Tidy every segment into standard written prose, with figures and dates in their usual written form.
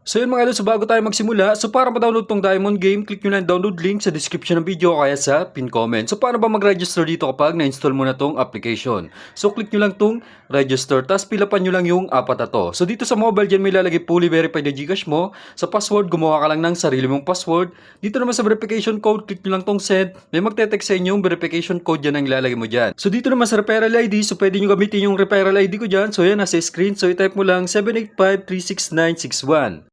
So yun mga idol, so bago tayo magsimula, so para ma-download tong Diamond Game, click nyo lang download link sa description ng video o kaya sa pin comment. So paano ba mag-register dito kapag na-install mo na tong application? So click nyo lang tong register, tapos pilapan nyo lang yung apat na to. So dito sa mobile, dyan may lalagay fully verified na Gcash mo. Sa password, gumawa ka lang ng sarili mong password. Dito naman sa verification code, click nyo lang tong send. May magte-text sa inyo yung verification code dyan ang ilalagay mo dyan. So dito naman sa referral ID, so pwede nyo gamitin yung referral ID ko dyan. So yan, nasa screen. So i-type mo lang 785-36961.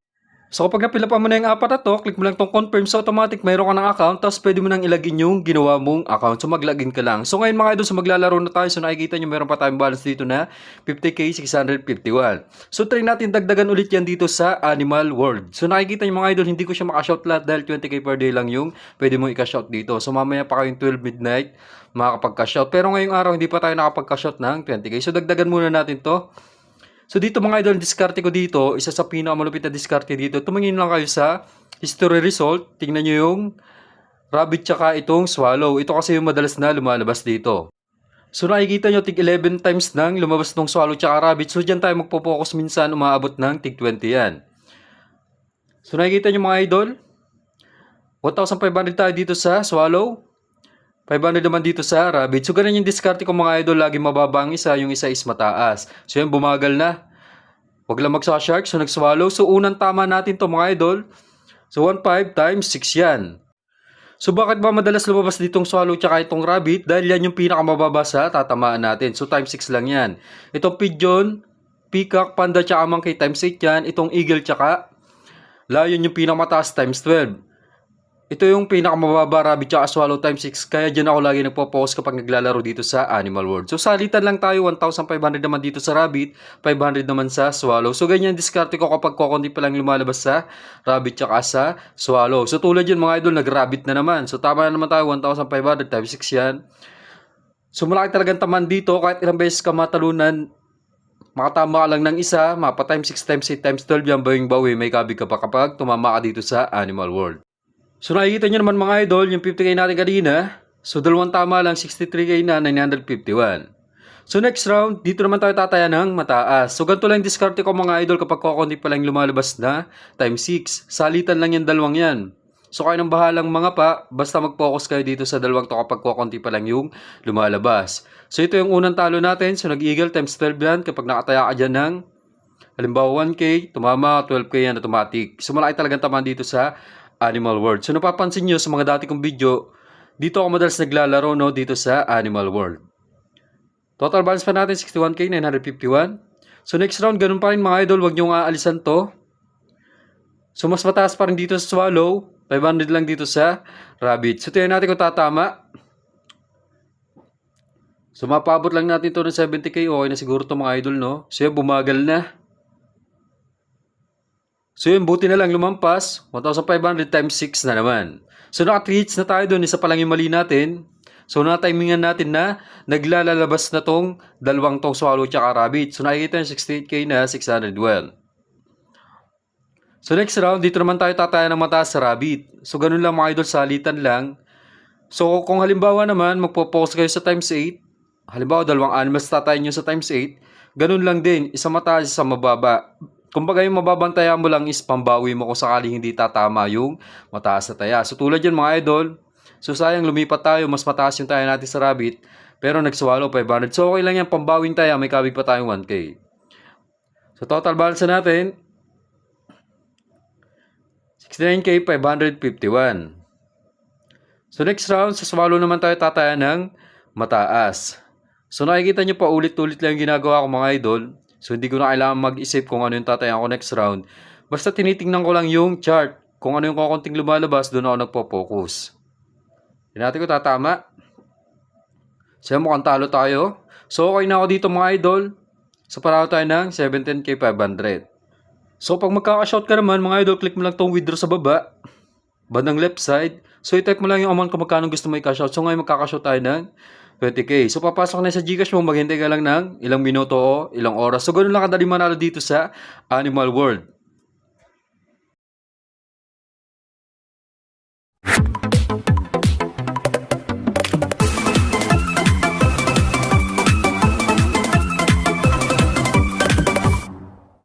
So kapag napila pa mo na yung apat na to, click mo lang tong confirm. So automatic mayroon ka ng account, tapos pwede mo nang ilagin yung ginawa mong account. So maglagin ka lang. So ngayon mga idol, so maglalaro na tayo. So nakikita nyo meron pa tayong balance dito na 50k 651. So try natin dagdagan ulit yan dito sa Animal World. So nakikita nyo mga idol, hindi ko siya makashout lahat dahil 20k per day lang yung pwede mong i-cashout dito. So mamaya pa kayong 12 midnight makakapag-cashout. Pero ngayong araw hindi pa tayo nakapag-cashout ng 20k. So dagdagan muna natin to. So dito mga idol, diskarte ko dito, isa sa pinakamalupit na diskarte dito, tumingin lang kayo sa history result, tingnan nyo yung rabbit tsaka itong swallow. Ito kasi yung madalas na lumalabas dito. So nakikita nyo, tig 11 times nang lumabas ng swallow tsaka rabbit. So dyan tayo magpo-focus, minsan umaabot ng tig 20 yan. So nakikita nyo mga idol, 1,500 tayo dito sa swallow, 500 naman dito sa rabbit. So ganun yung diskarte ko mga idol, lagi mababa ang isa, yung isa is mataas. So yan, bumagal na. Huwag lang magsa-shark, so nag-swallow. So unang tama natin to mga idol. So 1,500 times 6 yan. So bakit ba madalas lumabas ditong swallow tsaka itong rabbit? Dahil yan yung pinakamababa sa tatamaan natin. So times 6 lang yan. Itong pigeon, peacock, panda tsaka monkey times 8 yan. Itong eagle tsaka lion yung pinakamataas times 12. Ito yung pinakamababa, rabbit tsaka swallow times 6. Kaya dyan ako lagi nagpo-focus kapag naglalaro dito sa Animal World. So salitan lang tayo, 1,500 naman dito sa rabbit, 500 naman sa swallow. So ganyan diskarte ko kapag kukunti pa lang lumalabas sa rabbit tsaka sa swallow. So tulad yun mga idol, nag-rabbit na naman. So tama na naman tayo, 1,500 times 6 yan. So malaki talagang taman dito, kahit ilang beses ka matalunan, makatama ka lang ng isa, mapa times 6 times 8 times 12 yan, bawing-bawi, may kabig ka pa kapag tumama ka dito sa Animal World. So nakikita nyo naman mga idol, yung 50k natin kanina. So dalawang tama lang, 63k na 951. So next round, dito naman tayo tataya ng mataas. So ganito lang diskarte ko mga idol kapag kukunti pa lang lumalabas na times 6. Salitan lang yung dalawang yan. So kayo nang bahalang mga pa, basta mag-focus kayo dito sa dalawang to kapag kukunti pa lang yung lumalabas. So ito yung unang talo natin. So nag-eagle times 12 yan kapag nakataya ka dyan ng halimbawa 1k, tumama 12k yan automatic. So malaki talagang tamaan dito sa Animal World. So napapansin nyo sa mga dati kong video, dito ako madalas naglalaro no, dito sa Animal World. Total balance pa natin 61k 951. So next round ganun pa rin mga idol, wag nyo aalisan to. So mas mataas pa rin dito sa swallow, 500 lang dito sa rabbit. So tingnan natin kung tatama. So mapabot lang natin to ng 70k, okay na siguro to mga idol no. So yan, bumagal na. So yun, buti na lang lumampas, 1,500 times 6 na naman. So naka 3 hits na tayo doon, isa pa lang yung mali natin. So na-timingan natin na naglalabas na tong dalawang tong swallow tsaka rabbit. So nakikita yung 68k na 612. So next round, dito naman tayo tataya ng mataas sa rabbit. So ganun lang mga idol, salitan lang. So kung halimbawa naman, magpo-focus kayo sa times 8. Halimbawa, dalawang animals tatayin nyo sa times 8. Ganun lang din, isa mataas, isa mababa. Kumbaga yung mababantaya mo lang is pambawi mo kung sakaling hindi tatama yung mataas na taya. So tulad yan mga idol. So sayang lumipat tayo, mas mataas yung taya natin sa rabbit. Pero nagswallow 500. So okay lang yan, pambawing taya, may kabig pa tayong 1k. So total balance natin, 69k 551. So next round, sa swallow naman tayo tataya ng mataas. So nakikita nyo pa ulit-ulit lang yung ginagawa ko mga idol. So hindi ko na kailangan mag-isip kung ano yung tatayan ko next round. Basta tinitingnan ko lang yung chart. Kung ano yung kukunting lumalabas, doon ako nagpo-focus. Hindi natin ko tatama. So mukhang talo tayo. So okay na ako dito mga idol. So paralo tayo ng 17k 500. So pag magkaka-shout ka naman mga idol, click mo lang tong withdraw sa baba. Bandang left side. So i-type mo lang yung amount kung magkano gusto mo i-cash out. So ngayon magkaka-shout tayo ng 20k. So papasok na sa Gcash mo, maghintay ka lang ng ilang minuto o ilang oras. So ganun lang kadali manalo dito sa Animal World.